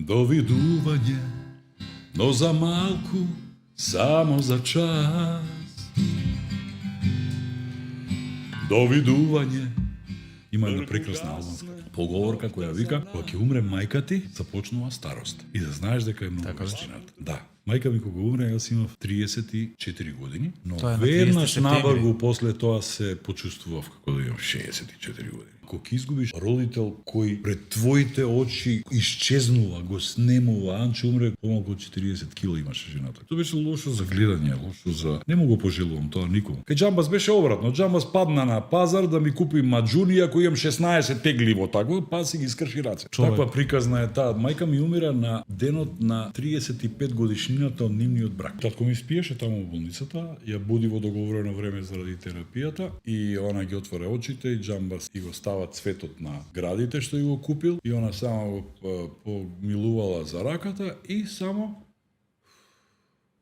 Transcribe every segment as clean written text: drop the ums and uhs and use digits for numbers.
Довидување, но за малку, само за час. Довидување. Има една прекрасна албанска поговорка која вика: кога ќе умре мајка ти, започнува старост. И да знаеш дека е многу вистината. Да. Мајка ми кога умре, јас имав 34 години, но веднаш набргу после тоа се почувствував како да имам 64 години. Кога изгубиш родител кој пред твоите очи исчезнува, го снемува, Анче умре, помалку од 40 кила имаше жената. Тоа беше лошо за гледање, лошо за... Не му го пожелувам тоа никому. Кај Џамбас беше обратно. Џамбас падна на пазар да ми купи маџуни, ако имам 16 тегливо такво, па си ги скрши раце. Таква приказна е таа. Мајка ми умира на денот на 35 годишнината од нивниот брак. Татко ми спиеше таму во болницата, ја буди во договорено време заради терапијата и она ги отвора очите и Џамбас и го става цветот на градите што ја го купил и она само го помилувала за раката и само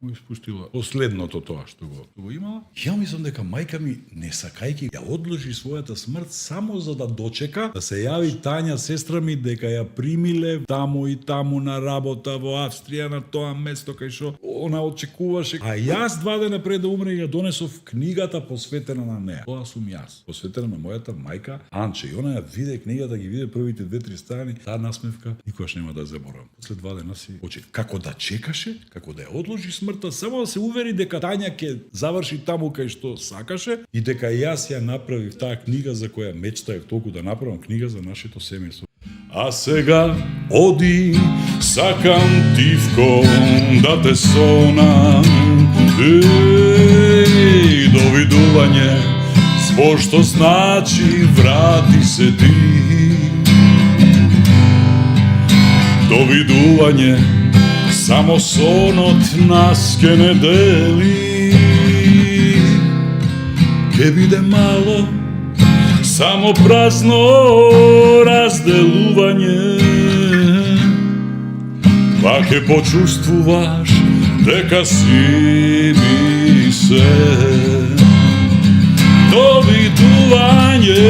го испуштила последното тоа што го имала. Ја мислам дека мајка ми, не сакајки, ја одложи својата смрт само за да дочека да се јави Тања, сестра ми, дека ја примиле таму и таму на работа во Австрија, на тоа место кај што она очекуваше. А јас 2 дена пред да умре ја донесов книгата посветена на неа. Тоа сум јас, посветена на мојата мајка Анче. И она ја виде книгата, ги виде првите 2-3 страни, таа насмевка никогаш нема да заборавам. После 2 дена си очи како да чекаше, како да ја одложи смртта, само да се увери дека Тања ќе заврши таму кај што сакаше и дека јас ја направив таа книга за која мечтаев толку да направам, книга за нашето семејство. А сега оди, сакам тивко да те сонам, довидување, спошто значи врати се ти. Довидување, само сонот нас ке не дели, ке биде мало, само празно разделување, па ке почувствуваш дека си ми се. Довидување.